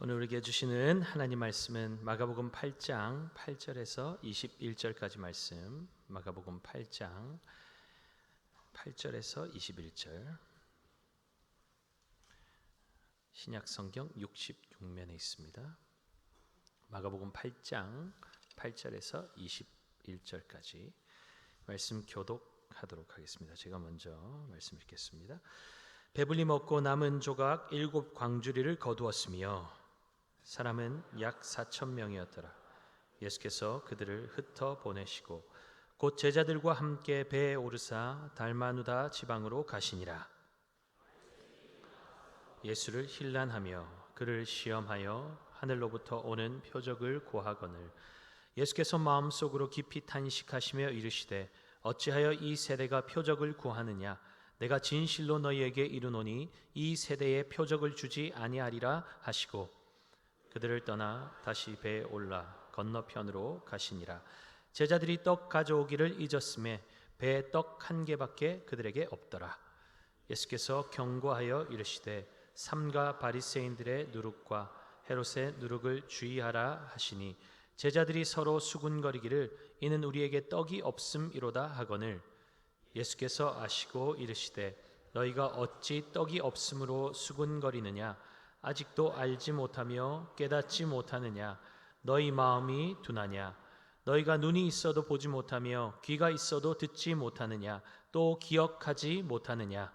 오늘 우리에게 주시는 하나님 말씀은 마가복음 8장 8절에서 21절까지 말씀. 마가복음 8장 8절에서 21절. 신약 성경 66면에 있습니다. 마가복음 8장 8절에서 21절까지 말씀 교독하도록 하겠습니다. 제가 먼저 말씀 읽겠습니다. 배불리 먹고 남은 조각 7 광주리를 거두었으며 사람은 약 4,000명이었더라. 예수께서 그들을 흩어 보내시고 곧 제자들과 함께 배에 오르사 달마누다 지방으로 가시니라. 예수를 힐난하며 그를 시험하여 하늘로부터 오는 표적을 구하거늘 예수께서 마음속으로 깊이 탄식하시며 이르시되 어찌하여 이 세대가 표적을 구하느냐. 내가 진실로 너희에게 이르노니 이 세대에 표적을 주지 아니하리라 하시고 그들을 떠나 다시 배에 올라 건너편으로 가시니라. 제자들이 떡 가져오기를 잊었음에 배에 떡 1개밖에 그들에게 없더라. 예수께서 경고하여 이르시되 삼가 바리새인들의 누룩과 헤롯의 누룩을 주의하라 하시니 제자들이 서로 수군거리기를 이는 우리에게 떡이 없음이로다 하거늘 예수께서 아시고 이르시되 너희가 어찌 떡이 없음으로 수군거리느냐. 아직도 알지 못하며 깨닫지 못하느냐. 너희 마음이 둔하냐. 너희가 눈이 있어도 보지 못하며 귀가 있어도 듣지 못하느냐. 또 기억하지 못하느냐.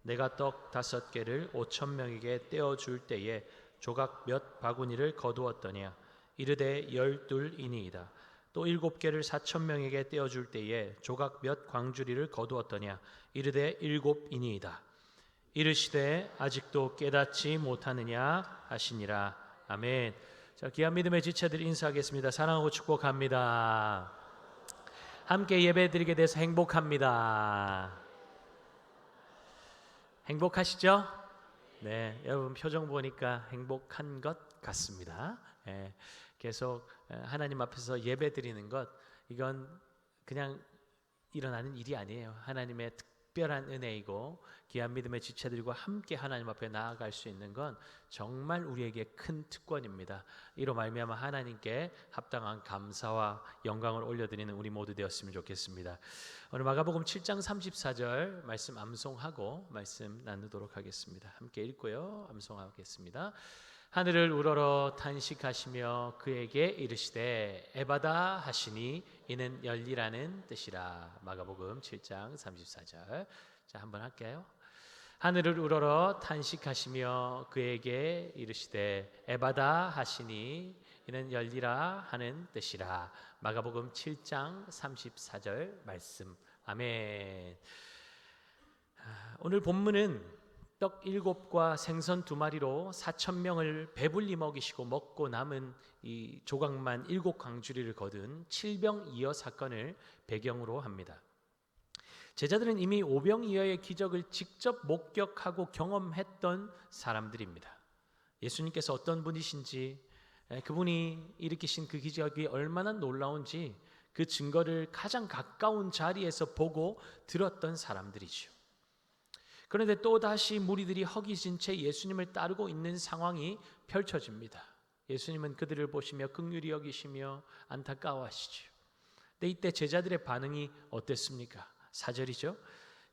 내가 떡 5개를 5,000명에게 떼어줄 때에 조각 몇 바구니를 거두었더냐. 이르되 12이니이다. 또 7개를 4,000명에게 떼어줄 때에 조각 몇 광주리를 거두었더냐. 이르되 7이니이다. 이르시되 아직도 깨닫지 못하느냐 하시니라. 아멘. 자, 귀한 믿음의 지체들 인사하겠습니다. 사랑하고 축복합니다. 함께 예배드리게 돼서 행복합니다. 행복하시죠? 네, 여러분 표정 보니까 행복한 것 같습니다. 네, 계속 하나님 앞에서 예배드리는 것, 이건 그냥 일어나는 일이 아니에요. 하나님의 특별한 은혜이고 귀한 믿음의 지체들과 함께 하나님 앞에 나아갈 수 있는 건 정말 우리에게 큰 특권입니다. 이로 말미암아 하나님께 합당한 감사와 영광을 올려드리는 우리 모두 되었으면 좋겠습니다. 오늘 마가복음 7장 34절 말씀 암송하고 말씀 나누도록 하겠습니다. 함께 읽고요. 암송하겠습니다. 하늘을 우러러 탄식하시며 그에게 이르시되 에바다 하시니 이는 열리라는 뜻이라. 마가복음 7장 34절. 자, 한번 할게요. 하늘을 우러러 탄식하시며 그에게 이르시되 에바다 하시니 이는 열리라 하는 뜻이라. 마가복음 7장 34절 말씀. 아멘. 오늘 본문은 떡 7과 생선 2마리로 4,000명을 배불리 먹이시고 먹고 남은 이 조각만 7 광주리를 거둔 칠병이어 사건을 배경으로 합니다. 제자들은 이미 오병이어의 기적을 직접 목격하고 경험했던 사람들입니다. 예수님께서 어떤 분이신지, 그분이 일으키신 그 기적이 얼마나 놀라운지 그 증거를 가장 가까운 자리에서 보고 들었던 사람들이죠. 그런데 또다시 무리들이 허기진 채 예수님을 따르고 있는 상황이 펼쳐집니다. 예수님은 그들을 보시며 긍휼히 여기시며 안타까워하시죠. 근데 이때 제자들의 반응이 어땠습니까? 4절이죠.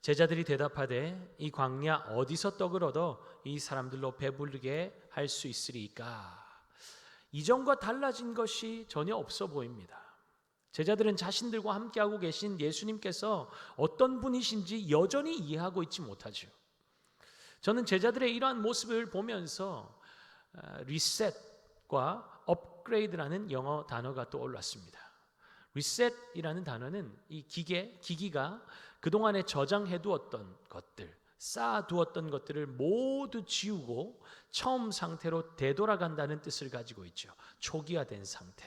제자들이 대답하되 이 광야 어디서 떡을 얻어 이 사람들로 배부르게 할 수 있으리까? 이전과 달라진 것이 전혀 없어 보입니다. 제자들은 자신들과 함께하고 계신 예수님께서 어떤 분이신지 여전히 이해하고 있지 못하죠. 저는 제자들의 이러한 모습을 보면서 리셋과 업그레이드라는 영어 단어가 떠올랐습니다. 리셋이라는 단어는 이 기기가 그동안에 저장해두었던 것들, 쌓아두었던 것들을 모두 지우고 처음 상태로 되돌아간다는 뜻을 가지고 있죠. 초기화된 상태.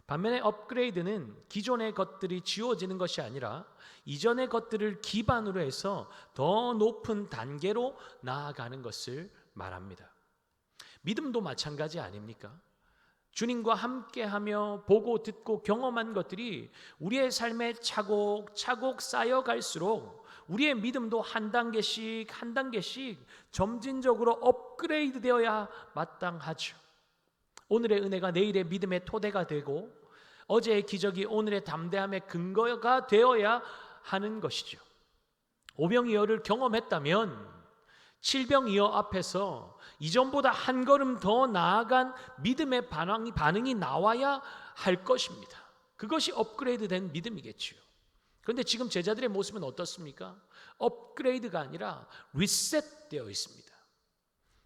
반면에 업그레이드는 기존의 것들이 지워지는 것이 아니라 이전의 것들을 기반으로 해서 더 높은 단계로 나아가는 것을 말합니다. 믿음도 마찬가지 아닙니까? 주님과 함께하며 보고 듣고 경험한 것들이 우리의 삶에 차곡차곡 쌓여갈수록 우리의 믿음도 한 단계씩 한 단계씩 점진적으로 업그레이드 되어야 마땅하죠. 오늘의 은혜가 내일의 믿음의 토대가 되고 어제의 기적이 오늘의 담대함의 근거가 되어야 하는 것이죠. 오병이어를 경험했다면 칠병이어 앞에서 이전보다 한 걸음 더 나아간 믿음의 반응이 나와야 할 것입니다. 그것이 업그레이드된 믿음이겠지요. 그런데 지금 제자들의 모습은 어떻습니까? 업그레이드가 아니라 리셋되어 있습니다.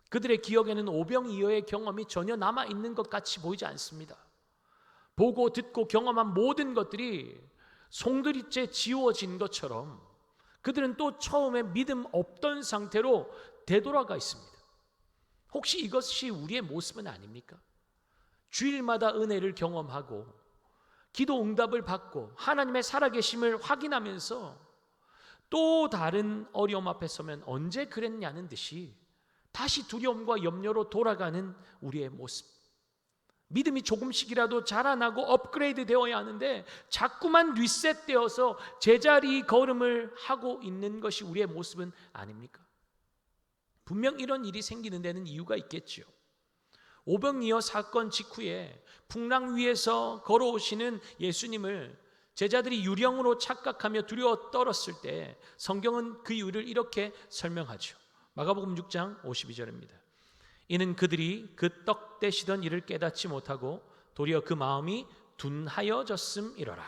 그들의 기억에는 오병이어의 경험이 전혀 남아있는 것 같이 보이지 않습니다. 보고 듣고 경험한 모든 것들이 송두리째 지워진 것처럼 그들은 또 처음에 믿음 없던 상태로 되돌아가 있습니다. 혹시 이것이 우리의 모습은 아닙니까? 주일마다 은혜를 경험하고 기도 응답을 받고 하나님의 살아계심을 확인하면서 또 다른 어려움 앞에 서면 언제 그랬냐는 듯이 다시 두려움과 염려로 돌아가는 우리의 모습. 믿음이 조금씩이라도 자라나고 업그레이드 되어야 하는데 자꾸만 리셋되어서 제자리 걸음을 하고 있는 것이 우리의 모습은 아닙니까? 분명 이런 일이 생기는 데는 이유가 있겠죠. 오병이어 사건 직후에 풍랑 위에서 걸어오시는 예수님을 제자들이 유령으로 착각하며 두려워 떨었을 때 성경은 그 이유를 이렇게 설명하죠. 마가복음 6장 52절입니다. 이는 그들이 그 떡 떼시던 일을 깨닫지 못하고 도리어 그 마음이 둔하여졌음이로라.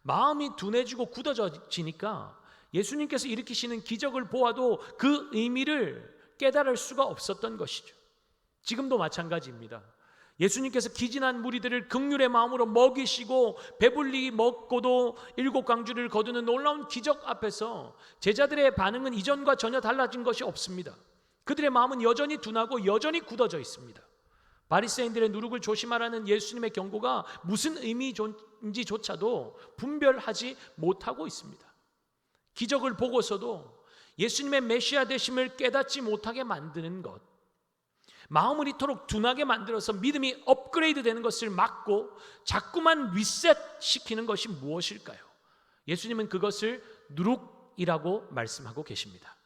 마음이 둔해지고 굳어지니까 예수님께서 일으키시는 기적을 보아도 그 의미를 깨달을 수가 없었던 것이죠. 지금도 마찬가지입니다. 예수님께서 기진한 무리들을 긍휼의 마음으로 먹이시고 배불리 먹고도 7광주를 거두는 놀라운 기적 앞에서 제자들의 반응은 이전과 전혀 달라진 것이 없습니다. 그들의 마음은 여전히 둔하고 여전히 굳어져 있습니다. 바리새인들의 누룩을 조심하라는 예수님의 경고가 무슨 의미인지조차도 분별하지 못하고 있습니다. 기적을 보고서도 예수님의 메시아 되심을 깨닫지 못하게 만드는 것, 마음을 이토록 둔하게 만들어서 믿음이 업그레이드 되는 것을 막고 자꾸만 리셋시키는 것이 무엇일까요? 예수님은 그것을 누룩이라고 말씀하고 계십니다.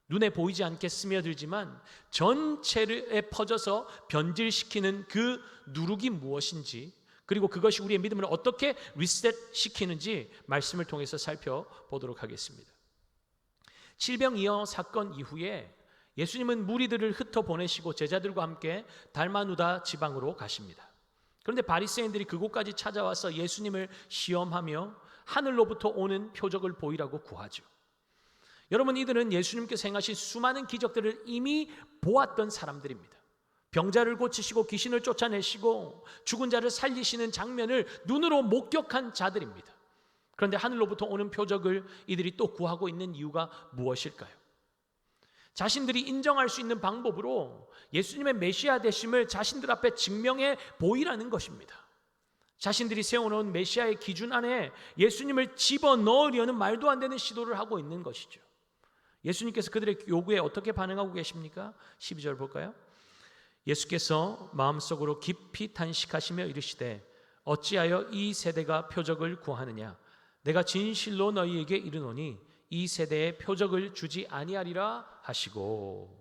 눈에 보이지 않게 스며들지만 전체에 퍼져서 변질시키는 그 누룩이 무엇인지, 그리고 그것이 우리의 믿음을 어떻게 리셋시키는지 말씀을 통해서 살펴보도록 하겠습니다. 칠병이어 사건 이후에 예수님은 무리들을 흩어보내시고 제자들과 함께 달마누다 지방으로 가십니다. 그런데 바리새인들이 그곳까지 찾아와서 예수님을 시험하며 하늘로부터 오는 표적을 보이라고 구하죠. 여러분, 이들은 예수님께서 행하신 수많은 기적들을 이미 보았던 사람들입니다. 병자를 고치시고 귀신을 쫓아내시고 죽은 자를 살리시는 장면을 눈으로 목격한 자들입니다. 그런데 하늘로부터 오는 표적을 이들이 또 구하고 있는 이유가 무엇일까요? 자신들이 인정할 수 있는 방법으로 예수님의 메시아 되심을 자신들 앞에 증명해 보이라는 것입니다. 자신들이 세워놓은 메시아의 기준 안에 예수님을 집어넣으려는 말도 안 되는 시도를 하고 있는 것이죠. 예수님께서 그들의 요구에 어떻게 반응하고 계십니까? 12절 볼까요? 예수께서 마음속으로 깊이 탄식하시며 이르시되 어찌하여 이 세대가 표적을 구하느냐? 내가 진실로 너희에게 이르노니 이 세대에 표적을 주지 아니하리라 하시고,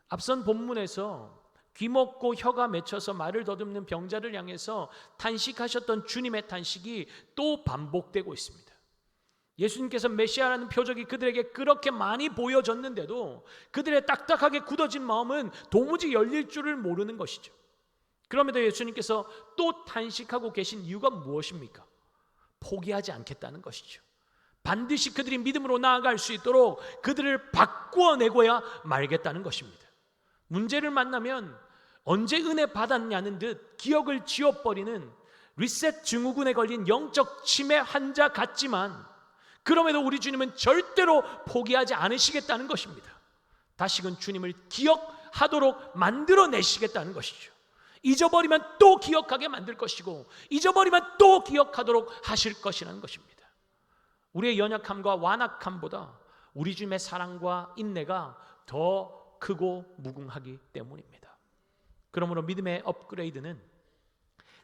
앞선 본문에서 귀먹고 혀가 맺혀서 말을 더듬는 병자를 향해서 탄식하셨던 주님의 탄식이 또 반복되고 있습니다. 예수님께서 메시아라는 표적이 그들에게 그렇게 많이 보여졌는데도 그들의 딱딱하게 굳어진 마음은 도무지 열릴 줄을 모르는 것이죠. 그럼에도 예수님께서 또 탄식하고 계신 이유가 무엇입니까? 포기하지 않겠다는 것이죠. 반드시 그들이 믿음으로 나아갈 수 있도록 그들을 바꾸어내고야 말겠다는 것입니다. 문제를 만나면 언제 은혜 받았냐는 듯 기억을 지워버리는 리셋 증후군에 걸린 영적 치매 환자 같지만, 그럼에도 우리 주님은 절대로 포기하지 않으시겠다는 것입니다. 다시금 주님을 기억하도록 만들어내시겠다는 것이죠. 잊어버리면 또 기억하게 만들 것이고 잊어버리면 또 기억하도록 하실 것이라는 것입니다. 우리의 연약함과 완악함보다 우리 주님의 사랑과 인내가 더 크고 무궁하기 때문입니다. 그러므로 믿음의 업그레이드는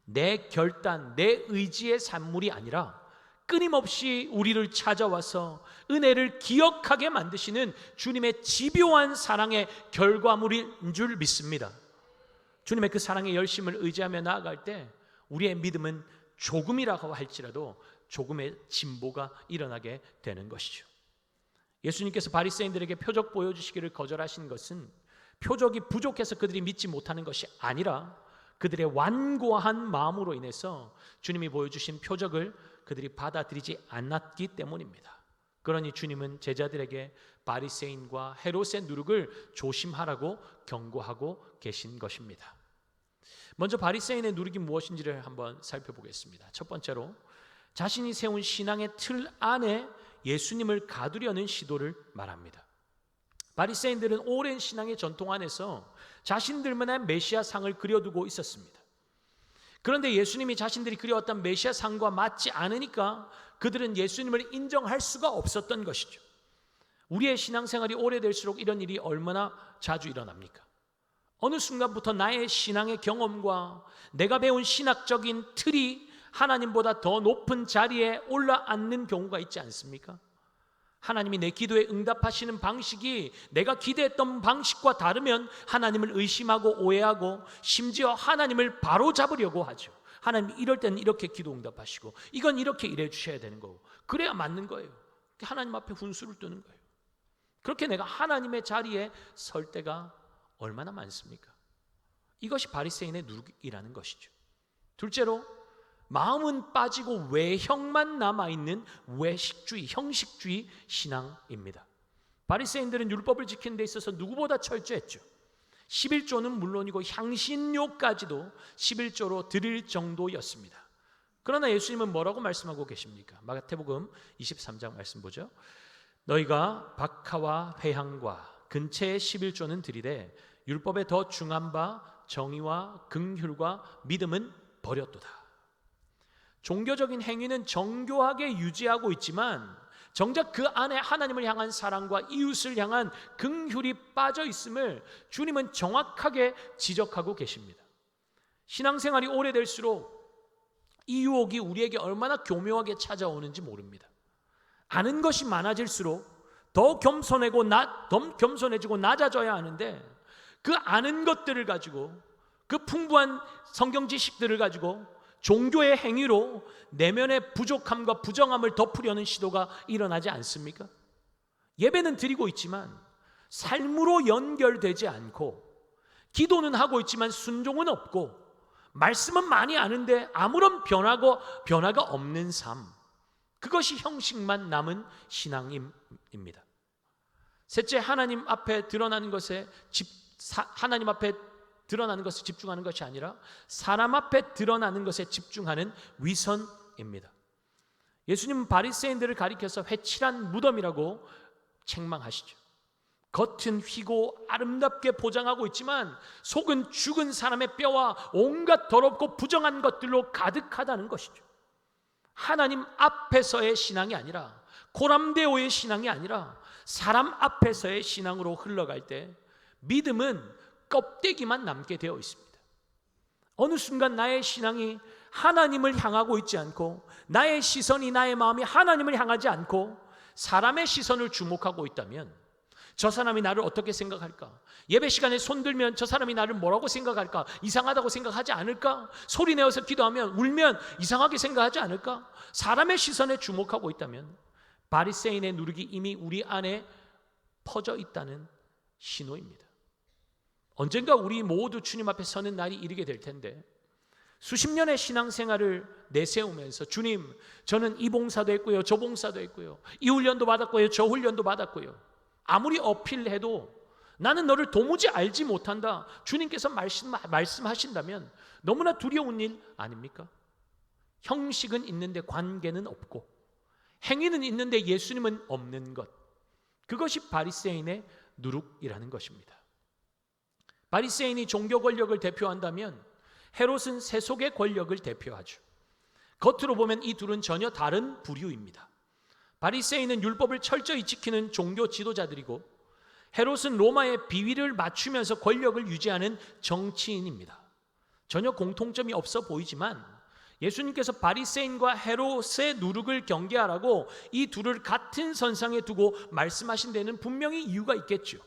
내 결단, 내 의지의 산물이 아니라 끊임없이 우리를 찾아와서 은혜를 기억하게 만드시는 주님의 집요한 사랑의 결과물인 줄 믿습니다. 주님의 그 사랑의 열심을 의지하며 나아갈 때 우리의 믿음은 조금이라고 할지라도 조금의 진보가 일어나게 되는 것이죠. 예수님께서 바리새인들에게 표적 보여주시기를 거절하신 것은 표적이 부족해서 그들이 믿지 못하는 것이 아니라 그들의 완고한 마음으로 인해서 주님이 보여주신 표적을 그들이 받아들이지 않았기 때문입니다. 그러니 주님은 제자들에게 바리새인과 헤롯의 누룩을 조심하라고 경고하고 계신 것입니다. 먼저 바리새인의 누룩이 무엇인지를 한번 살펴보겠습니다. 첫 번째로 자신이 세운 신앙의 틀 안에 예수님을 가두려는 시도를 말합니다. 바리새인들은 오랜 신앙의 전통 안에서 자신들만의 메시아 상을 그려두고 있었습니다. 그런데 예수님이 자신들이 그려왔던 메시아 상과 맞지 않으니까 그들은 예수님을 인정할 수가 없었던 것이죠. 우리의 신앙생활이 오래될수록 이런 일이 얼마나 자주 일어납니까? 어느 순간부터 나의 신앙의 경험과 내가 배운 신학적인 틀이 하나님보다 더 높은 자리에 올라앉는 경우가 있지 않습니까? 하나님이 내 기도에 응답하시는 방식이 내가 기대했던 방식과 다르면 하나님을 의심하고 오해하고 심지어 하나님을 바로잡으려고 하죠. 하나님 이럴 때는 이렇게 기도 응답하시고 이건 이렇게 일해 주셔야 되는 거고 그래야 맞는 거예요. 하나님 앞에 훈수를 두는 거예요. 그렇게 내가 하나님의 자리에 설 때가 얼마나 많습니까? 이것이 바리새인의 누룩이라는 것이죠. 둘째로 마음은 빠지고 외형만 남아있는 외식주의, 형식주의 신앙입니다. 바리새인들은 율법을 지키는 데 있어서 누구보다 철저했죠. 11조는 물론이고 향신료까지도 11조로 드릴 정도였습니다. 그러나 예수님은 뭐라고 말씀하고 계십니까? 마태복음 23장 말씀 보죠. 너희가 박하와 회향과 근체의 11조는 드리되 율법에 더 중한 바 정의와 긍휼과 믿음은 버렸도다. 종교적인 행위는 정교하게 유지하고 있지만 정작 그 안에 하나님을 향한 사랑과 이웃을 향한 긍휼이 빠져 있음을 주님은 정확하게 지적하고 계십니다. 신앙생활이 오래될수록 이 유혹이 우리에게 얼마나 교묘하게 찾아오는지 모릅니다. 아는 것이 많아질수록 더 겸손해지고 낮아져야 하는데 그 아는 것들을 가지고 그 풍부한 성경 지식들을 가지고 종교의 행위로 내면의 부족함과 부정함을 덮으려는 시도가 일어나지 않습니까? 예배는 드리고 있지만 삶으로 연결되지 않고 기도는 하고 있지만 순종은 없고 말씀은 많이 아는데 아무런 변화가 없는 삶, 그것이 형식만 남은 신앙입니다. 셋째, 하나님 앞에 드러나는 것에 집중하는 것이 아니라 사람 앞에 드러나는 것에 집중하는 위선입니다. 예수님은 바리새인들을 가리켜서 회칠한 무덤이라고 책망하시죠. 겉은 휘고 아름답게 포장하고 있지만 속은 죽은 사람의 뼈와 온갖 더럽고 부정한 것들로 가득하다는 것이죠. 하나님 앞에서의 신앙이 아니라 고람데오의 신앙이 아니라 사람 앞에서의 신앙으로 흘러갈 때 믿음은 껍데기만 남게 되어 있습니다. 어느 순간 나의 신앙이 하나님을 향하고 있지 않고 나의 시선이 나의 마음이 하나님을 향하지 않고 사람의 시선을 주목하고 있다면 저 사람이 나를 어떻게 생각할까? 예배 시간에 손들면 저 사람이 나를 뭐라고 생각할까? 이상하다고 생각하지 않을까? 소리 내어서 기도하면 울면 이상하게 생각하지 않을까? 사람의 시선에 주목하고 있다면 바리새인의 누룩이 이미 우리 안에 퍼져 있다는 신호입니다. 언젠가 우리 모두 주님 앞에 서는 날이 이르게 될 텐데 수십 년의 신앙생활을 내세우면서 주님, 저는 이 봉사도 했고요, 저 봉사도 했고요, 이 훈련도 받았고요, 저 훈련도 받았고요, 아무리 어필해도 나는 너를 도무지 알지 못한다, 주님께서 말씀하신다면 너무나 두려운 일 아닙니까? 형식은 있는데 관계는 없고 행위는 있는데 예수님은 없는 것, 그것이 바리새인의 누룩이라는 것입니다. 바리새인이 종교 권력을 대표한다면 헤롯은 세속의 권력을 대표하죠. 겉으로 보면 이 둘은 전혀 다른 부류입니다. 바리새인은 율법을 철저히 지키는 종교 지도자들이고 헤롯은 로마의 비위를 맞추면서 권력을 유지하는 정치인입니다. 전혀 공통점이 없어 보이지만 예수님께서 바리새인과 헤롯의 누룩을 경계하라고 이 둘을 같은 선상에 두고 말씀하신 데는 분명히 이유가 있겠죠.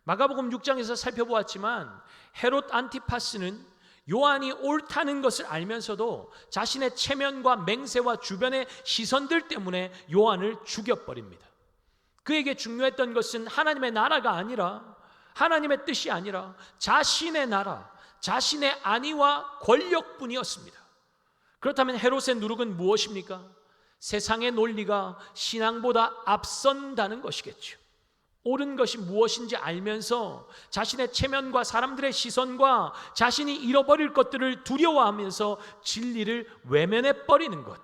마가복음 6장에서 살펴보았지만 헤롯 안티파스는 요한이 옳다는 것을 알면서도 자신의 체면과 맹세와 주변의 시선들 때문에 요한을 죽여버립니다. 그에게 중요했던 것은 하나님의 나라가 아니라, 하나님의 뜻이 아니라 자신의 나라, 자신의 안위와 권력뿐이었습니다. 그렇다면 헤롯의 누룩은 무엇입니까? 세상의 논리가 신앙보다 앞선다는 것이겠죠. 옳은 것이 무엇인지 알면서 자신의 체면과 사람들의 시선과 자신이 잃어버릴 것들을 두려워하면서 진리를 외면해버리는 것,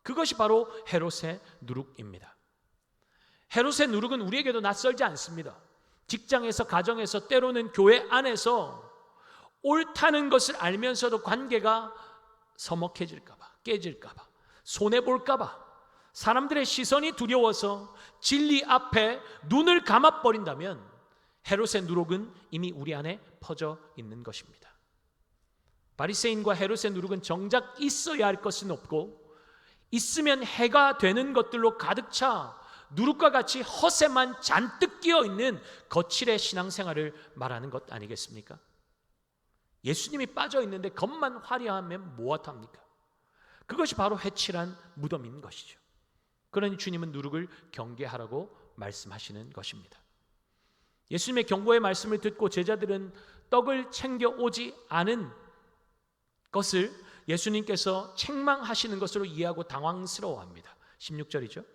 그것이 바로 헤롯의 누룩입니다. 헤롯의 누룩은 우리에게도 낯설지 않습니다. 직장에서, 가정에서, 때로는 교회 안에서 옳다는 것을 알면서도 관계가 서먹해질까봐, 깨질까봐, 손해볼까봐, 사람들의 시선이 두려워서 진리 앞에 눈을 감아버린다면 헤롯의 누룩은 이미 우리 안에 퍼져 있는 것입니다. 바리새인과 헤롯의 누룩은 정작 있어야 할 것은 없고 있으면 해가 되는 것들로 가득 차 누룩과 같이 허세만 잔뜩 끼어 있는 거칠의 신앙생활을 말하는 것 아니겠습니까? 예수님이 빠져 있는데 겉만 화려하면 무엇합니까? 그것이 바로 회칠한 무덤인 것이죠. 그러니 주님은 누룩을 경계하라고 말씀하시는 것입니다. 예수님의 경고의 말씀을 듣고 제자들은 떡을 챙겨 오지 않은 것을 예수님께서 책망하시는 것으로 이해하고 당황스러워합니다. 16절이죠.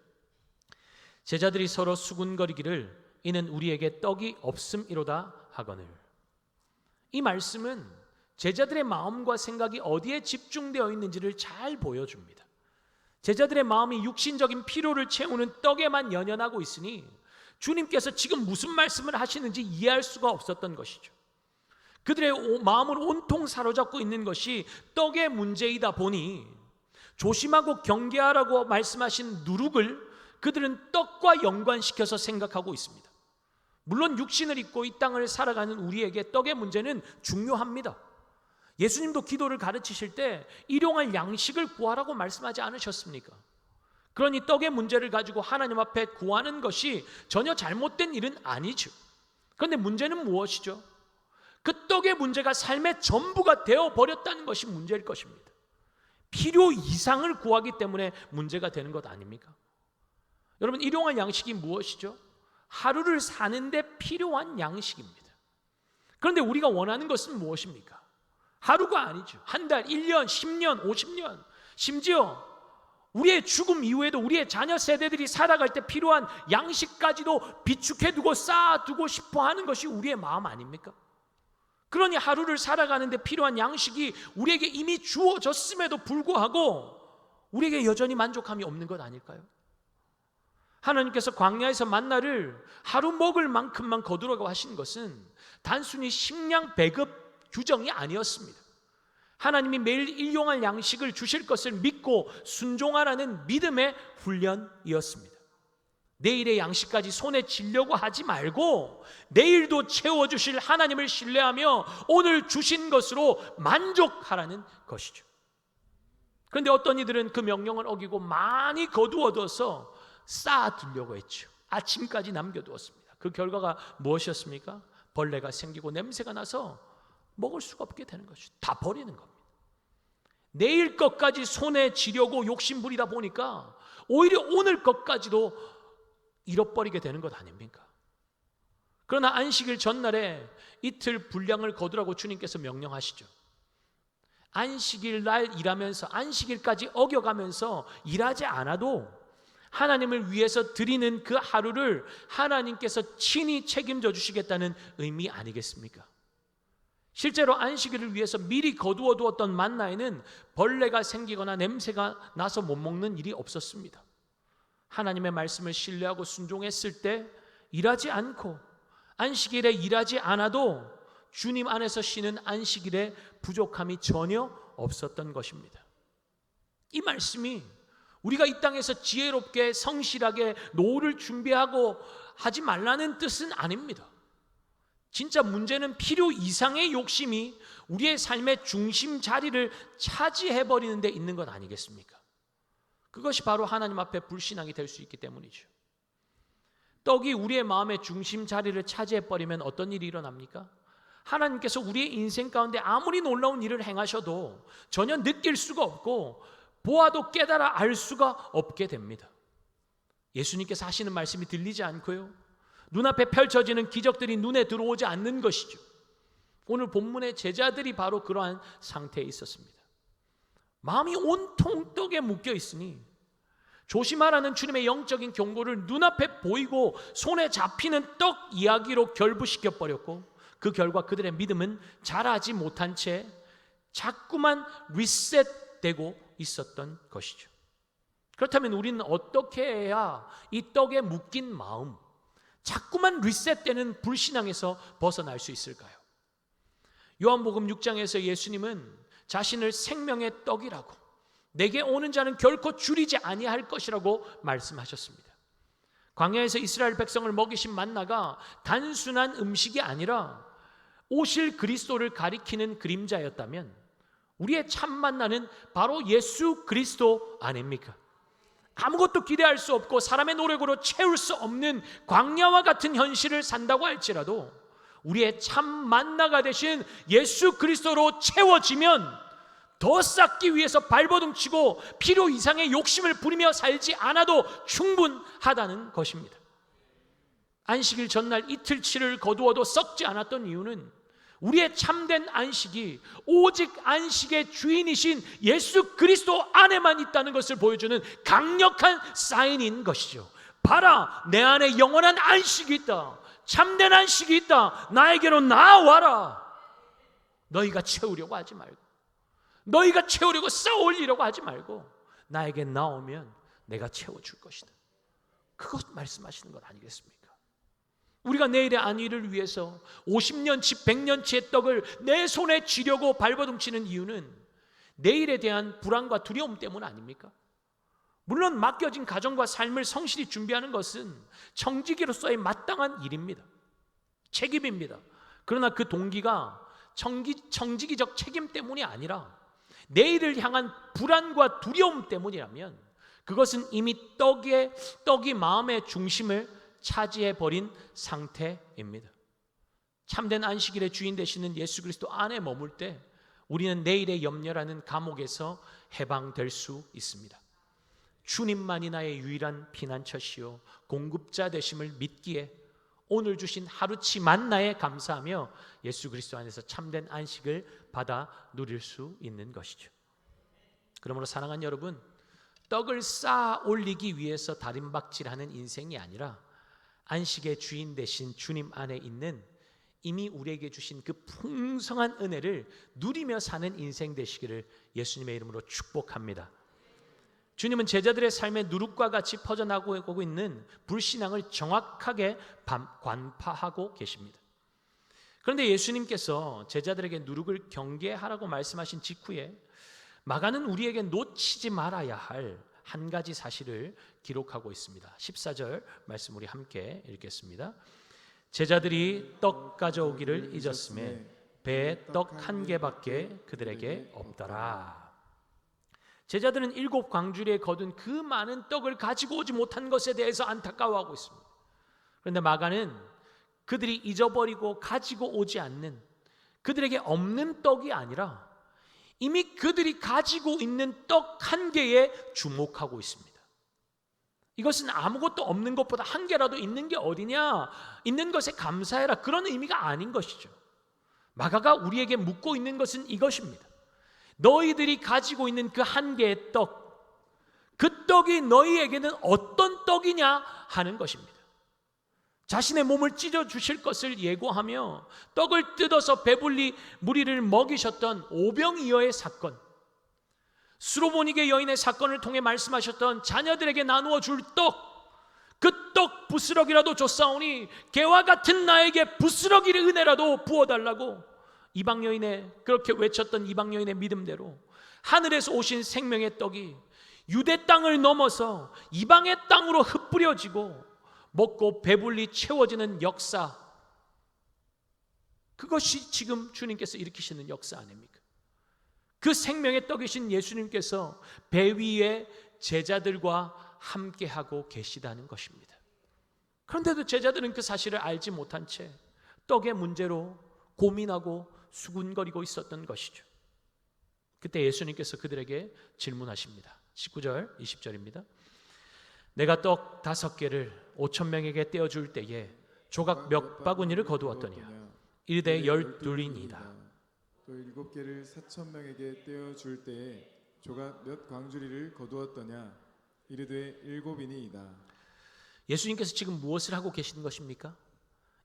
제자들이 서로 수군거리기를 이는 우리에게 떡이 없음이로다 하거늘. 이 말씀은 제자들의 마음과 생각이 어디에 집중되어 있는지를 잘 보여줍니다. 제자들의 마음이 육신적인 피로를 채우는 떡에만 연연하고 있으니 주님께서 지금 무슨 말씀을 하시는지 이해할 수가 없었던 것이죠. 그들의 마음을 온통 사로잡고 있는 것이 떡의 문제이다 보니 조심하고 경계하라고 말씀하신 누룩을 그들은 떡과 연관시켜서 생각하고 있습니다. 물론 육신을 입고 이 땅을 살아가는 우리에게 떡의 문제는 중요합니다. 예수님도 기도를 가르치실 때 일용할 양식을 구하라고 말씀하지 않으셨습니까? 그러니 떡의 문제를 가지고 하나님 앞에 구하는 것이 전혀 잘못된 일은 아니죠. 그런데 문제는 무엇이죠? 그 떡의 문제가 삶의 전부가 되어버렸다는 것이 문제일 것입니다. 필요 이상을 구하기 때문에 문제가 되는 것 아닙니까? 여러분, 일용할 양식이 무엇이죠? 하루를 사는데 필요한 양식입니다. 그런데 우리가 원하는 것은 무엇입니까? 하루가 아니죠. 한 달, 1년, 10년, 50년, 심지어 우리의 죽음 이후에도 우리의 자녀 세대들이 살아갈 때 필요한 양식까지도 비축해두고 쌓아두고 싶어 하는 것이 우리의 마음 아닙니까? 그러니 하루를 살아가는데 필요한 양식이 우리에게 이미 주어졌음에도 불구하고 우리에게 여전히 만족함이 없는 것 아닐까요? 하나님께서 광야에서 만나를 하루 먹을 만큼만 거두라고 하신 것은 단순히 식량 배급 규정이 아니었습니다. 하나님이 매일 일용할 양식을 주실 것을 믿고 순종하라는 믿음의 훈련이었습니다. 내일의 양식까지 손에 쥐려고 하지 말고 내일도 채워주실 하나님을 신뢰하며 오늘 주신 것으로 만족하라는 것이죠. 그런데 어떤 이들은 그 명령을 어기고 많이 거두어둬서 쌓아두려고 했죠. 아침까지 남겨두었습니다. 그 결과가 무엇이었습니까? 벌레가 생기고 냄새가 나서 먹을 수가 없게 되는 것이죠. 다 버리는 겁니다. 내일 것까지 손에 쥐려고 욕심부리다 보니까 오히려 오늘 것까지도 잃어버리게 되는 것 아닙니까? 그러나 안식일 전날에 이틀 분량을 거두라고 주님께서 명령하시죠. 안식일 날 일하면서 안식일까지 어겨가면서 일하지 않아도 하나님을 위해서 드리는 그 하루를 하나님께서 친히 책임져 주시겠다는 의미 아니겠습니까? 실제로 안식일을 위해서 미리 거두어 두었던 만나에는 벌레가 생기거나 냄새가 나서 못 먹는 일이 없었습니다. 하나님의 말씀을 신뢰하고 순종했을 때 일하지 않고 안식일에 일하지 않아도 주님 안에서 쉬는 안식일에 부족함이 전혀 없었던 것입니다. 이 말씀이 우리가 이 땅에서 지혜롭게 성실하게 노후를 준비하고 하지 말라는 뜻은 아닙니다. 진짜 문제는 필요 이상의 욕심이 우리의 삶의 중심 자리를 차지해버리는 데 있는 것 아니겠습니까? 그것이 바로 하나님 앞에 불신앙이 될 수 있기 때문이죠. 떡이 우리의 마음의 중심 자리를 차지해버리면 어떤 일이 일어납니까? 하나님께서 우리의 인생 가운데 아무리 놀라운 일을 행하셔도 전혀 느낄 수가 없고 보아도 깨달아 알 수가 없게 됩니다. 예수님께서 하시는 말씀이 들리지 않고요, 눈앞에 펼쳐지는 기적들이 눈에 들어오지 않는 것이죠. 오늘 본문의 제자들이 바로 그러한 상태에 있었습니다. 마음이 온통 떡에 묶여 있으니 조심하라는 주님의 영적인 경고를 눈앞에 보이고 손에 잡히는 떡 이야기로 결부시켜 버렸고, 그 결과 그들의 믿음은 자라지 못한 채 자꾸만 리셋되고 있었던 것이죠. 그렇다면 우리는 어떻게 해야 이 떡에 묶인 마음, 자꾸만 리셋되는 불신앙에서 벗어날 수 있을까요? 요한복음 6장에서 예수님은 자신을 생명의 떡이라고, 내게 오는 자는 결코 줄이지 아니할 것이라고 말씀하셨습니다. 광야에서 이스라엘 백성을 먹이신 만나가 단순한 음식이 아니라 오실 그리스도를 가리키는 그림자였다면 우리의 참 만나는 바로 예수 그리스도 아닙니까? 아무것도 기대할 수 없고 사람의 노력으로 채울 수 없는 광야와 같은 현실을 산다고 할지라도 우리의 참 만나가 되신 예수 그리스도로 채워지면 더 쌓기 위해서 발버둥치고 필요 이상의 욕심을 부리며 살지 않아도 충분하다는 것입니다. 안식일 전날 이틀치를 거두어도 썩지 않았던 이유는 우리의 참된 안식이 오직 안식의 주인이신 예수 그리스도 안에만 있다는 것을 보여주는 강력한 사인인 것이죠. 봐라, 내 안에 영원한 안식이 있다, 참된 안식이 있다, 나에게로 나와라. 너희가 채우려고 하지 말고, 너희가 채우려고 쌓아올리려고 하지 말고 나에게 나오면 내가 채워줄 것이다. 그것 말씀하시는 것 아니겠습니까? 우리가 내일의 안위를 위해서 50년치 100년치의 떡을 내 손에 쥐려고 발버둥치는 이유는 내일에 대한 불안과 두려움 때문 아닙니까? 물론 맡겨진 가정과 삶을 성실히 준비하는 것은 청지기로서의 마땅한 일입니다. 책임입니다. 그러나 그 동기가 청지기적 책임 때문이 아니라 내일을 향한 불안과 두려움 때문이라면 그것은 이미 떡이 마음의 중심을 차지해버린 상태입니다. 참된 안식일의 주인 되시는 예수 그리스도 안에 머물 때 우리는 내일의 염려라는 감옥에서 해방될 수 있습니다. 주님만이 나의 유일한 피난처시요 공급자 되심을 믿기에 오늘 주신 하루치 만나에 감사하며 예수 그리스도 안에서 참된 안식을 받아 누릴 수 있는 것이죠. 그러므로 사랑하는 여러분, 떡을 쌓아 올리기 위해서 다림박질하는 인생이 아니라 안식의 주인 되신 주님 안에 있는 이미 우리에게 주신 그 풍성한 은혜를 누리며 사는 인생 되시기를 예수님의 이름으로 축복합니다. 주님은 제자들의 삶의 누룩과 같이 퍼져나가고 있는 불신앙을 정확하게 관파하고 계십니다. 그런데 예수님께서 제자들에게 누룩을 경계하라고 말씀하신 직후에 마가는 우리에게 놓치지 말아야 할 한 가지 사실을 기록하고 있습니다. 14절 말씀 우리 함께 읽겠습니다. 제자들이 떡 가져오기를 잊었음에 배에 떡 한 개밖에 그들에게 없더라. 제자들은 7 광주리에 거둔 그 많은 떡을 가지고 오지 못한 것에 대해서 안타까워하고 있습니다. 그런데 마가는 그들이 잊어버리고 가지고 오지 않는, 그들에게 없는 떡이 아니라 이미 그들이 가지고 있는 떡 한 개에 주목하고 있습니다. 이것은 아무것도 없는 것보다 한 개라도 있는 게 어디냐, 있는 것에 감사해라, 그런 의미가 아닌 것이죠. 마가가 우리에게 묻고 있는 것은 이것입니다. 너희들이 가지고 있는 그 한 개의 떡, 그 떡이 너희에게는 어떤 떡이냐 하는 것입니다. 자신의 몸을 찢어 주실 것을 예고하며 떡을 뜯어서 배불리 무리를 먹이셨던 오병이어의 사건, 수로보니게 여인의 사건을 통해 말씀하셨던 자녀들에게 나누어 줄 떡, 그 떡 부스러기라도 줬사오니 개와 같은 나에게 부스러기의 은혜라도 부어달라고 이방 여인의, 그렇게 외쳤던 이방 여인의 믿음대로 하늘에서 오신 생명의 떡이 유대 땅을 넘어서 이방의 땅으로 흩뿌려지고 먹고 배불리 채워지는 역사, 그것이 지금 주님께서 일으키시는 역사 아닙니까? 그 생명의 떡이신 예수님께서 배 위에 제자들과 함께하고 계시다는 것입니다. 그런데도 제자들은 그 사실을 알지 못한 채 떡의 문제로 고민하고 수군거리고 있었던 것이죠. 그때 예수님께서 그들에게 질문하십니다. 19절 20절입니다. 내가 떡 5개를 5,000명에게 떼어줄 때에 조각 몇 바구니를 거두었더냐? 이르되 12이니이다. 또 7개를 4,000명에게 떼어줄 때에 조각 몇 광주리를 거두었더냐? 이르되 7이니이다. 예수님께서 지금 무엇을 하고 계시는 것입니까?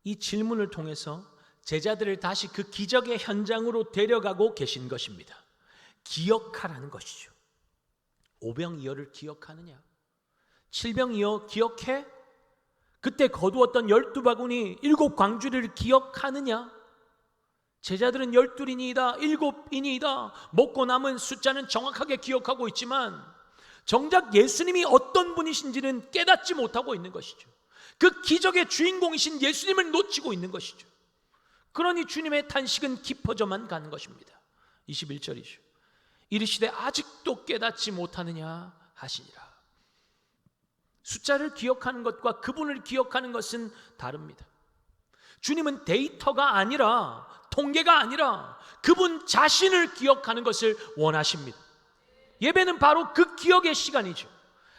이 질문을 통해서 제자들을 다시 그 기적의 현장으로 데려가고 계신 것입니다. 기억하라는 것이죠. 오병이어를 기억하느냐? 칠병이어 기억해? 그때 거두었던 12바구니 7광주리를 기억하느냐? 제자들은 12이니이다 7이니이다 먹고 남은 숫자는 정확하게 기억하고 있지만 정작 예수님이 어떤 분이신지는 깨닫지 못하고 있는 것이죠. 그 기적의 주인공이신 예수님을 놓치고 있는 것이죠. 그러니 주님의 탄식은 깊어져만 가는 것입니다. 21절이죠. 이르시되 아직도 깨닫지 못하느냐 하시니라. 숫자를 기억하는 것과 그분을 기억하는 것은 다릅니다. 주님은 데이터가 아니라, 통계가 아니라 그분 자신을 기억하는 것을 원하십니다. 예배는 바로 그 기억의 시간이죠.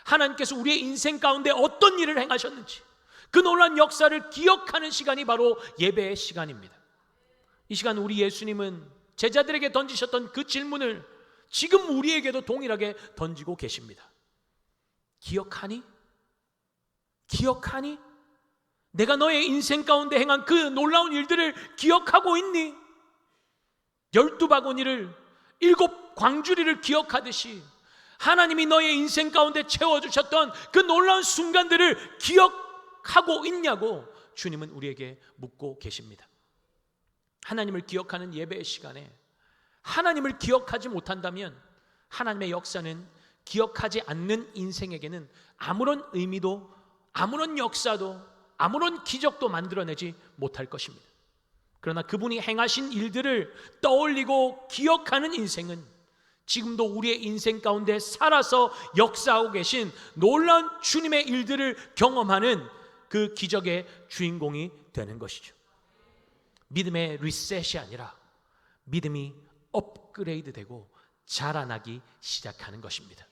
하나님께서 우리의 인생 가운데 어떤 일을 행하셨는지 그 놀라운 역사를 기억하는 시간이 바로 예배의 시간입니다. 이 시간 우리 예수님은 제자들에게 던지셨던 그 질문을 지금 우리에게도 동일하게 던지고 계십니다. 기억하니? 기억하니? 내가 너의 인생 가운데 행한 그 놀라운 일들을 기억하고 있니? 12바구니를 7광주리를 기억하듯이 하나님이 너의 인생 가운데 채워주셨던 그 놀라운 순간들을 기억하고 있냐고 주님은 우리에게 묻고 계십니다. 하나님을 기억하는 예배의 시간에 하나님을 기억하지 못한다면 하나님의 역사는 기억하지 않는 인생에게는 아무런 의미도 아무런 역사도 아무런 기적도 만들어내지 못할 것입니다. 그러나 그분이 행하신 일들을 떠올리고 기억하는 인생은 지금도 우리의 인생 가운데 살아서 역사하고 계신 놀라운 주님의 일들을 경험하는 그 기적의 주인공이 되는 것이죠. 믿음의 리셋이 아니라 믿음이 업그레이드되고 자라나기 시작하는 것입니다.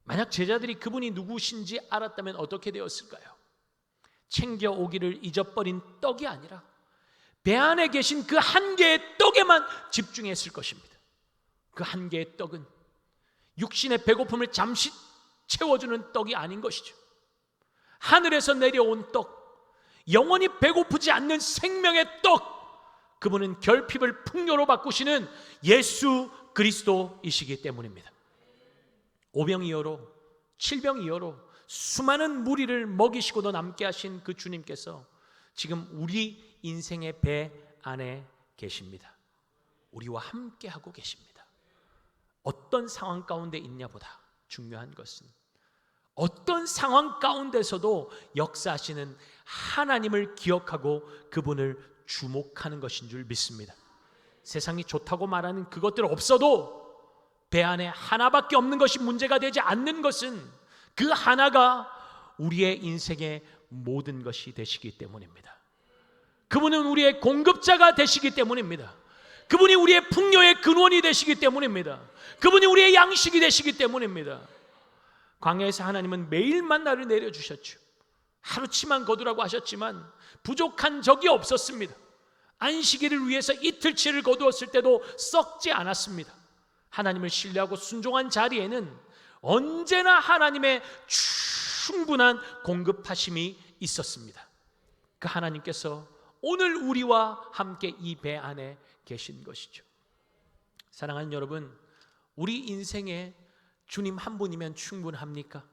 만약 제자들이 그분이 누구신지 알았다면 어떻게 되었을까요? 챙겨오기를 잊어버린 떡이 아니라 배 안에 계신 그 한 개의 떡에만 집중했을 것입니다. 그 한 개의 떡은 육신의 배고픔을 잠시 채워주는 떡이 아닌 것이죠. 하늘에서 내려온 떡, 영원히 배고프지 않는 생명의 떡, 그분은 결핍을 풍요로 바꾸시는 예수 그리스도이시기 때문입니다. 오병이어로, 칠병이어로 수많은 무리를 먹이시고도 남게 하신 그 주님께서 지금 우리 인생의 배 안에 계십니다. 우리와 함께 하고 계십니다. 어떤 상황 가운데 있냐보다 중요한 것은 어떤 상황 가운데서도 역사하시는 하나님을 기억하고 그분을 주목하는 것인 줄 믿습니다. 세상이 좋다고 말하는 그것들 없어도 배 안에 하나밖에 없는 것이 문제가 되지 않는 것은 그 하나가 우리의 인생의 모든 것이 되시기 때문입니다. 그분은 우리의 공급자가 되시기 때문입니다. 그분이 우리의 풍요의 근원이 되시기 때문입니다. 그분이 우리의 양식이 되시기 때문입니다. 광야에서 하나님은 매일 만나를 내려주셨죠. 하루치만 거두라고 하셨지만 부족한 적이 없었습니다. 안식일을 위해서 이틀치를 거두었을 때도 썩지 않았습니다. 하나님을 신뢰하고 순종한 자리에는 언제나 하나님의 충분한 공급하심이 있었습니다. 그 하나님께서 오늘 우리와 함께 이 배 안에 계신 것이죠. 사랑하는 여러분, 우리 인생에 주님 한 분이면 충분합니까?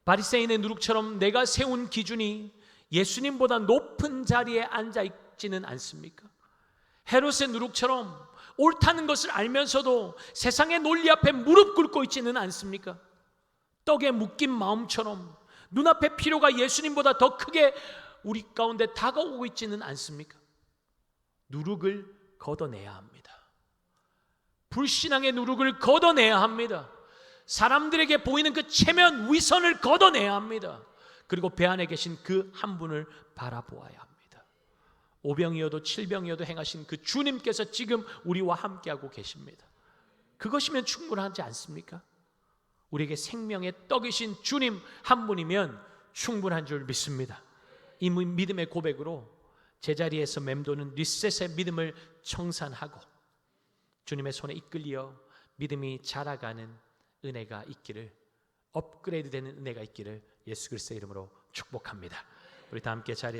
바리새인의 누룩처럼 내가 세운 기준이 예수님보다 높은 자리에 앉아 있지는 않습니까? 헤롯의 누룩처럼 옳다는 것을 알면서도 세상의 논리 앞에 무릎 꿇고 있지는 않습니까? 떡에 묶인 마음처럼 눈앞의 필요가 예수님보다 더 크게 우리 가운데 다가오고 있지는 않습니까? 누룩을 걷어내야 합니다. 불신앙의 누룩을 걷어내야 합니다. 사람들에게 보이는 그 체면 위선을 걷어내야 합니다. 그리고 배 안에 계신 그 한 분을 바라보아야 합니다. 오병이어도 칠병이어도 행하신 그 주님께서 지금 우리와 함께하고 계십니다. 그것이면 충분하지 않습니까? 우리에게 생명의 떡이신 주님 한 분이면 충분한 줄 믿습니다. 이 믿음의 고백으로 제자리에서 맴도는 리셋의 믿음을 청산하고 주님의 손에 이끌려 믿음이 자라가는 은혜가 있기를, 업그레이드 되는 은혜가 있기를 예수 그리스도의 이름으로 축복합니다. 우리 다 함께 자리에